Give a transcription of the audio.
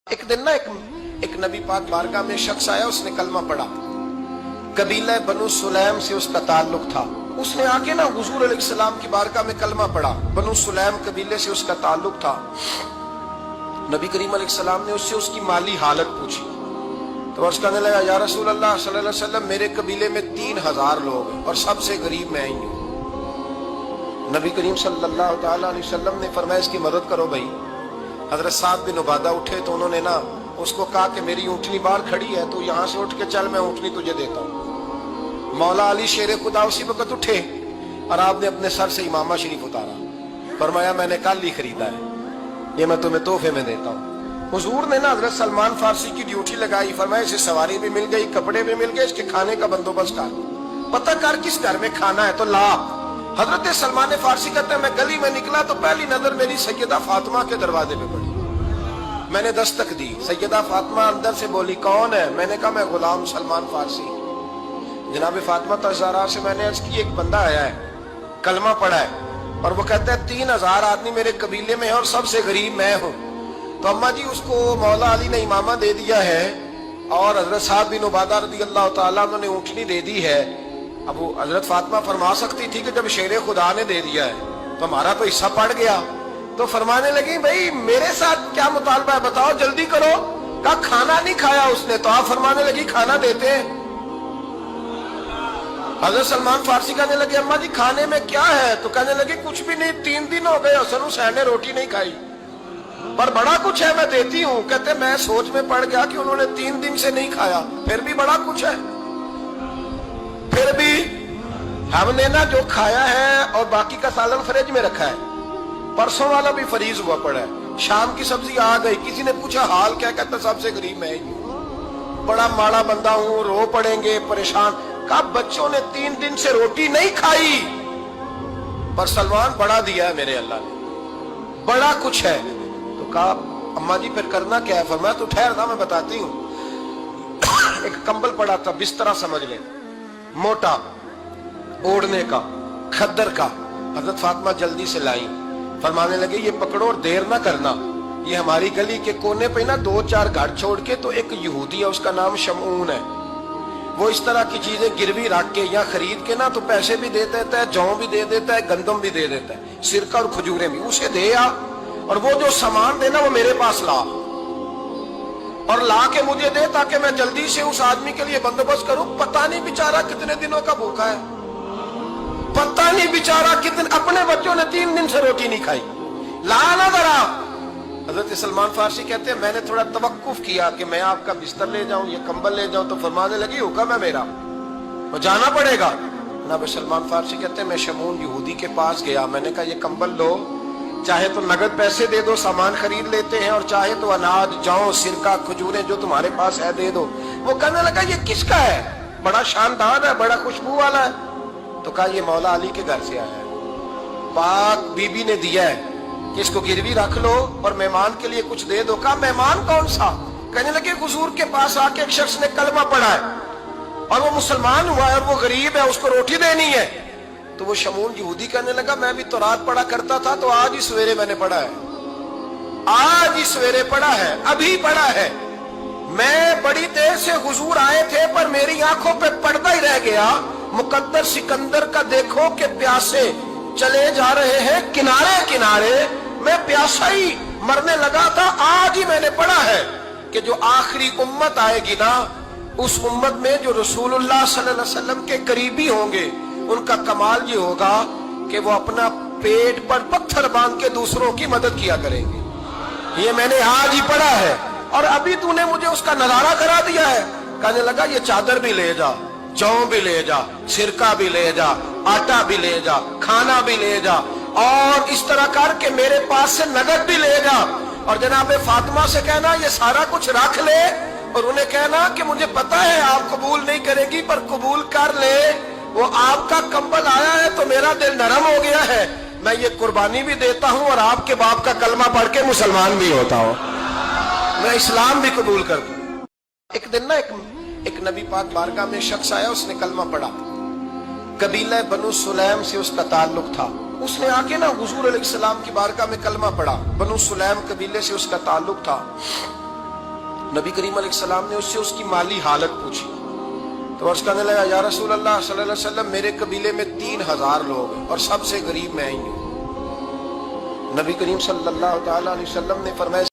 एक दिन ना एक नबी पाक बारगाह में शख्स आया, उसने कलमा पढ़ा। कबीला बनु सुलैम से उसका ताल्लुक था। उसने आके ना हुजूर अलैहिस्सलाम की बारगाह में कलमा पढ़ा। बनु सुलैम कबीले से उसका ताल्लुक था। नबी करीम अलैहिस्सलाम ने उससे उसकी माली हालत पूछी तो अर्ज करने लगा, या रसूल अल्लाह सल्लल्लाहु अलैहि वसल्लम, मेरे कबीले में 3000 लोग हैं और सबसे गरीब मैं ही हूँ। नबी करीम सल्लल्लाहु अलैहि वसल्लम ने फरमाया, इसकी मदद करो भाई। हजरत साद बिन उबादा उठे तो उन्होंने ना उसको कहा कि मेरी ऊँटनी बाहर खड़ी है, तो यहाँ से उठ के चल, मैं ऊँटनी तुझे देता हूँ। मौला अली शेर खुदा उसी वक्त उठे और आपने अपने सर से इमामा शरीफ उतारा। फरमाया, मैंने कल ही खरीदा है, ये मैं तुम्हें तोहफे में देता हूँ। हुजूर ने ना हजरत सलमान फारसी की ड्यूटी लगाई। फरमाया, इसे सवारी भी मिल गई, कपड़े भी मिल गए, इसके खाने का बंदोबस्त कर, पता कर किस घर में खाना है तो ला। हजरत सलमान फारसी कहते हैं, मैं गली में निकला तो पहली नजर मेरी सैयदा फातिमा के दरवाजे पे पड़ी। मैंने दस्तक दी, सैयदा फातिमा अंदर से बोली, कौन है? मैंने कहा, मैं गुलाम सलमान फारसी। जनाब फातिमा तज़हरा से मैंने अर्ज की, एक बंदा आया है, कलमा पढ़ा है और वो कहता है 3000 आदमी मेरे कबीले में है और सबसे गरीब मैं हूँ। तो अम्मा जी, उसको मौला अली ने इमामा दे दिया है और हजरत साद बिन उबादा रज़ी अल्लाह तआला उन्होंने ऊँटनी दे दी है। अब वो हजरत फातिमा फरमा सकती थी कि जब शेर खुदा ने दे दिया है तो हमारा तो हिस्सा पड़ गया। तो फरमाने लगी, भाई मेरे साथ क्या मुतालबा है, बताओ जल्दी करो। कहा, खाना नहीं खाया उसने। तो आप फरमाने लगी, खाना देते हैं। हजरत सलमान फारसी कहने लगे, अम्मा जी खाने में क्या है? तो कहने लगे, कुछ भी नहीं, 3 दिन हो गए हसन हुसैन ने रोटी नहीं खाई, पर बड़ा कुछ है, मैं देती हूँ। कहते, मैं सोच में पड़ गया कि उन्होंने 3 दिन से नहीं खाया, फिर भी बड़ा कुछ है। फिर भी हमने ना जो खाया है और बाकी का सालन फ्रिज में रखा है, परसों वाला भी फरीज हुआ पड़ा है। शाम की सब्जी आ गई, किसी ने पूछा हाल क्या? कहता, सबसे गरीब मैं ही हूँ, बड़ा माड़ा बंदा हूँ, रो पड़ेंगे, परेशान। कहा, बच्चों ने 3 दिन से रोटी नहीं खाई, पर सलमान बड़ा दिया है मेरे अल्लाह ने, बड़ा कुछ है। तो कहा, अम्मा जी फिर करना क्या है? फरमाया, तो ठहर था, मैं बताती हूँ। एक कंबल पड़ा था, बिस्तरा समझ ले, मोटा, ओढ़ने का, खद्दर का। हजरत फातिमा जल्दी से लाई। फरमाने लगे, ये पकड़ो और देर ना करना। ये हमारी गली के कोने पे ना 2-4 घर छोड़ के तो एक यहूदी है, उसका नाम शमून है। वो इस तरह की चीजें गिरवी रख के या खरीद के ना तो पैसे भी दे देता है, जौ भी दे देता है, गंदम भी दे देता है, सिरका और खजूरें भी। उसे दे आ और वो जो सामान देना वो मेरे पास ला और ला के मुझे दे, ताकि मैं जल्दी से उस आदमी के लिए बंदोबस्त करूं। पता नहीं बेचारा कितने दिनों का भूखा है, पता नहीं बेचारा कितने, अपने बच्चों ने 3 दिन से रोटी नहीं खाई, ला ना जरा। हजरत सलमान फारसी कहते हैं, मैंने थोड़ा तवक्कुफ किया कि मैं आपका बिस्तर ले जाऊं, ये कंबल ले जाऊं। तो फरमाने लगी, हुक्म है मेरा, वो जाना पड़ेगा। जनाब सलमान फारसी कहते हैं, मैं शमून यहूदी के पास गया, मैंने कहा, ये कंबल लो, चाहे तो नगद पैसे दे दो, सामान खरीद लेते हैं, और चाहे तो अनाज, जौ, सिरका, खजूरें जो तुम्हारे पास है दे दो। वो कहने लगा, ये किसका है? बड़ा शानदार है, बड़ा खुशबू वाला है। तो कहा, ये मौला अली के घर से आया है, पाक बीबी ने दिया है कि इसको गिरवी रख लो और मेहमान के लिए कुछ दे दो। कहा, मेहमान कौन सा? कहने लगे, हुजूर के पास आके एक शख्स ने कलमा पढ़ा है और वो मुसलमान हुआ है और वो गरीब है, उसको रोटी देनी है। तो वो शमून यहूदी कहने लगा, मैं भी तो रात पढ़ा करता था, तो आज ही सवेरे मैंने पढ़ा है, आज ही सवेरे पढ़ा है, अभी पढ़ा है। मैं बड़ी देर से हुजूर आए थे पर मेरी आंखों पे पर्दा ही रह गया। मुकद्दर सिकंदर का देखो कि प्यासे चले जा रहे हैं किनारे किनारे, मैं प्यासा ही मरने लगा था। आज ही मैंने पढ़ा है कि जो आखिरी उम्मत आएगी ना, उस उम्मत में जो रसूलुल्लाह सल्लल्लाहु अलैहि वसल्लम के करीबी होंगे, उनका कमाल ये होगा कि वो अपना पेट पर पत्थर बांध के दूसरों की मदद किया करेंगे। ये मैंने आज ही पढ़ा है और अभी तूने मुझे उसका नजारा करा दिया है। कहने लगा, ये चादर भी ले जा, जौ भी ले जा, सिरका भी ले जा, आटा भी ले जा, खाना भी ले जा, और इस तरह करके मेरे पास से नगद भी ले जा। और जनाब फातिमा से कहना, ये सारा कुछ रख ले, और उन्हें कहना कि मुझे पता है आप कबूल नहीं करेगी, पर कबूल कर ले। वो आपका कंबल आया है तो मेरा दिल नरम हो गया है, मैं ये कुर्बानी भी देता हूँ और आपके बाप का कलमा पढ़ के मुसलमान भी होता हूँ, मैं इस्लाम भी कबूल कर दूं। एक दिन ना एक नबी पाक बारगाह में शख्स आया, उसने कलमा पढ़ा। कबीला बनु सुलैम से उसका ताल्लुक था। उसने आके ना हुजूर अलैहिस्सलाम की बारगाह में कलमा पढ़ा। बनु सुलैम कबीले से उसका ताल्लुक था। نبی کریم علیہ السلام نے اس سے اس کی مالی حالت پوچھی تو عرض کرنے لگا یا رسول اللہ صلی اللہ علیہ وسلم میرے قبیلے میں 3000 لوگ ہیں اور سب سے غریب میں ہی ہوں۔ نبی کریم صلی اللہ تعالی علیہ وسلم نے فرمایا